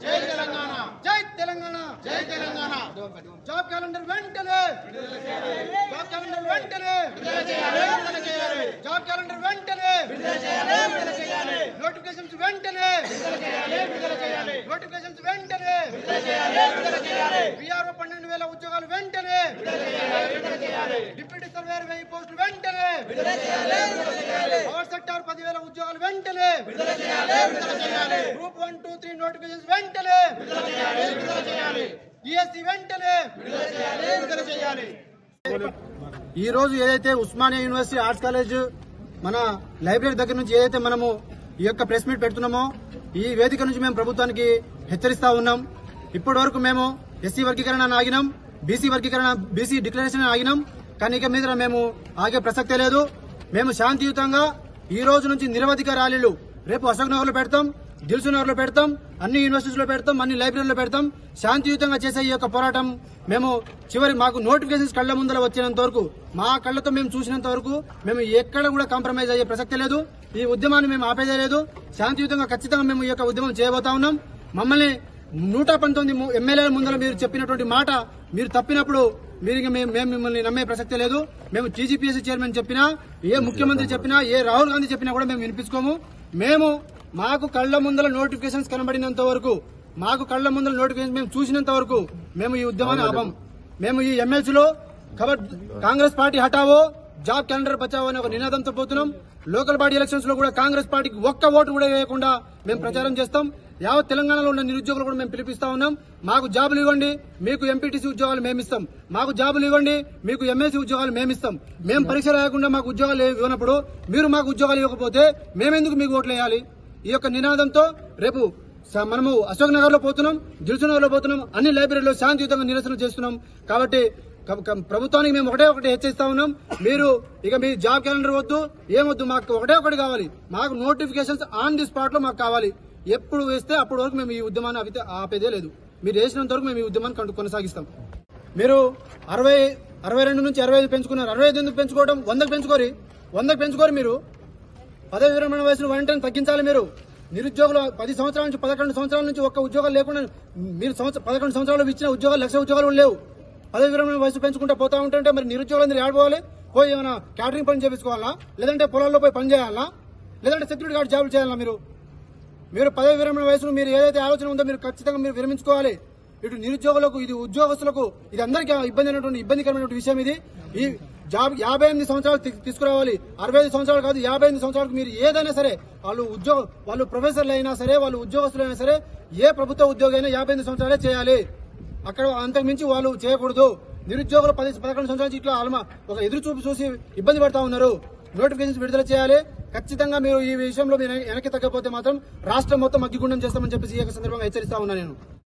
జై తెలంగాణ జై తెలంగాణ జై తెలంగాణ జాబ్ క్యాలెండర్ వెంటనే జాబ్ క్యాలెండర్ వెంటనే జాబ్ క్యాలెండర్ వెంటనే నోటిఫికేషన్స్ వెంటనే నోటిఫికేషన్స్ వెంటనే విఆర్ఓ 12,000 ఉద్యోగాలు వెంటనే డిప్యూటీ సర్వేయర్ 1000 పోస్టులు వెంటనే పవర్ సెక్టార్ 10,000 ఉద్యోగాలు వెంటనే గ్రూప్ 1, 2, 3 నోటిఫికేషన్స్ వెంటనే ఈఎస్సీ వెంటనే విడుదల చేయాలి. ఈ రోజు ఏదైతే ఉస్మానియా యూనివర్సిటీ ఆర్ట్స్ కాలేజ్ మన లైబ్రరీ దగ్గర నుంచి ఏదైతే మనము ఈ యొక్క ప్రెస్ మీట్ పెడుతున్నామో ఈ వేదిక నుంచి మేము ప్రభుత్వానికి హెచ్చరిస్తా ఉన్నాం. ఇప్పటి వరకు మేము ఎస్సీ వర్గీకరణ ఆగినాం, బీసీ డిక్లరేషన్ ఆగినాం. కానీ ఇక మీద మేము ఆగే ప్రసక్తే లేదు. మేము శాంతియుతంగా ఈ రోజు నుంచి నిరవధిక ర్యాలీలు రేపు అశోక్ నగర్ లో పెడతాం, దిల్సుఖ్ నగర్ లో పెడతాం, అన్ని యూనివర్సిటీస్ లో పెడతాం, అన్ని లైబ్రరీలో పెడతాం. శాంతియుతంగా చేసే ఈ యొక్క పోరాటం మేము చివరి మాకు నోటిఫికేషన్స్ కళ్ల ముందర వచ్చినంత వరకు, మా కళ్లతో మేము చూసినంత వరకు మేము ఎక్కడ కూడా కాంప్రమైజ్ అయ్యే ప్రసక్తే లేదు. ఈ ఉద్యమాన్ని మేము ఆపేదే లేదు. శాంతియుతంగా ఖచ్చితంగా మేము ఈ యొక్క ఉద్యమం చేయబోతా ఉన్నాం. మమ్మల్ని 119 ఎమ్మెల్యేల ముందర మీరు చెప్పినటువంటి మాట మీరు తప్పినప్పుడు మేము మిమ్మల్ని నమ్మే ప్రసక్తే లేదు. మేము టీజీపీఎస్సీ చైర్మన్ చెప్పినా, ఏ ముఖ్యమంత్రి చెప్పినా, ఏ రాహుల్ గాంధీ చెప్పినా కూడా మేము వినిపించుకోము. మాకు కళ్ల ముందర నోటిఫికేషన్స్ కనబడినంత వరకు, మాకు కళ్ల ముందర నోటిఫికేషన్ మేము చూసినంత వరకు మేము ఈ ఉద్యమాన్ని ఆపం. మేము ఈ ఎమ్మెల్సీలో కాంగ్రెస్ పార్టీ హటావో, జాబ్ క్యాలెండర్ బచావో అనే ఒక నినాదంతో పోతున్నాం. లోకల్ బాడీ ఎలక్షన్స్ లో కూడా కాంగ్రెస్ పార్టీకి ఒక్క ఓటు కూడా వేయకుండా మేము ప్రచారం చేస్తాం. యావత్ తెలంగాణలో ఉన్న నిరుద్యోగులు కూడా మేము పిలిపిస్తా ఉన్నాం. మాకు జాబులు ఇవ్వండి, మీకు ఎంపీటీసీ ఉద్యోగాలు మేమిస్తాం. మాకు జాబులు ఇవ్వండి, మీకు ఎమ్మెల్సీ ఉద్యోగాలు మేమిస్తాం. మేము పరీక్ష రాయకుండా మాకు ఉద్యోగాలు ఇవ్వనప్పుడు మీరు మాకు ఉద్యోగాలు ఇవ్వకపోతే మేమెందుకు మీకు ఓట్లు వేయాలి? ఈ యొక్క నినాదంతో రేపు మనము అశోక్ నగర్ లో పోతున్నాం, దిల్సుఖ్ నగర్ లో పోతున్నాం, అన్ని లైబ్రరీలో శాంతియుతంగా నిరసన చేస్తున్నాం. కాబట్టి ప్రభుత్వానికి మేము ఒకటి హెచ్చరిస్తా ఉన్నాం. మీరు ఇక మీ జాబ్ క్యాలెండర్ వద్దు, ఏమొద్దు, మాకు ఒకటి కావాలి. మాకు నోటిఫికేషన్స్ ఆన్ ది స్పాట్ లో మాకు కావాలి. ఎప్పుడు వేస్తే అప్పటి వరకు మేము ఈ ఉద్యమాన్ని ఆపేదే లేదు. మీరు వేసినంత వరకు మేము ఈ ఉద్యమాన్ని కొనసాగిస్తాం. మీరు 62 నుంచి 65 పెంచుకున్నారు. 65 ఎందుకు పెంచుకోవడం? 100కు పెంచుకోరు. మీరు పదవి విరమణ వయసును వెంటనే తగ్గించాలి. మీరు నిరుద్యోగులు 10 సంవత్సరాల నుంచి 11 సంవత్సరాల నుంచి ఒక్క ఉద్యోగాలు లేకుండా మీరు 11 సంవత్సరాలు ఇచ్చిన ఉద్యోగాలు 1,00,000 ఉద్యోగాలు లేవు. పదవి విరమణ వయసు పెంచుకుంటూ పోతా ఉంటుంటే మరి నిరుద్యోగులందరూ ఆడిపోవాలి. పోయి ఏమైనా క్యాటరింగ్ పని చేయించుకోవాలా, లేదంటే పొలాల్లో పోయి పని చేయాలా, లేదంటే సెక్యూరిటీ గార్డ్ జాబులు చేయాలా? మీరు పదవి విరమణ వయసును మీరు ఏదైతే ఆలోచన ఉందో మీరు ఖచ్చితంగా మీరు విరమించుకోవాలి. ఇటు నిరుద్యోగులకు, ఇది ఉద్యోగస్తులకు, ఇది అందరికీ ఇబ్బందికరమైనటువంటి విషయం. ఇది ఈ జాబ్ 58 సంవత్సరాలు తీసుకురావాలి. 65 సంవత్సరాలు కాదు, 58 సంవత్సరాలకు మీరు ఏదైనా సరే, వాళ్ళు ప్రొఫెసర్లు అయినా సరే, వాళ్ళు ఉద్యోగస్తులు అయినా సరే, ఏ ప్రభుత్వ ఉద్యోగి అయినా 58 సంవత్సరాలే చేయాలి. అక్కడ అంతకు మించి వాళ్ళు చేయకూడదు. నిరుద్యోగులు 10-11 సంవత్సరాల నుంచి ఇట్లా ఒక ఎదురు చూపు చూసి ఇబ్బంది పడతా ఉన్నారు. నోటిఫికేషన్స్ విడుదల చేయాలి. ఖచ్చితంగా మీరు ఈ విషయంలో మీరు వెనక్కి తగ్గకపోతే మాత్రం రాష్ట్రం మొత్తం అగ్గిగుండం చేస్తామని చెప్పేసి ఈ సందర్భంగా హెచ్చరిస్తా ఉన్నా నేను.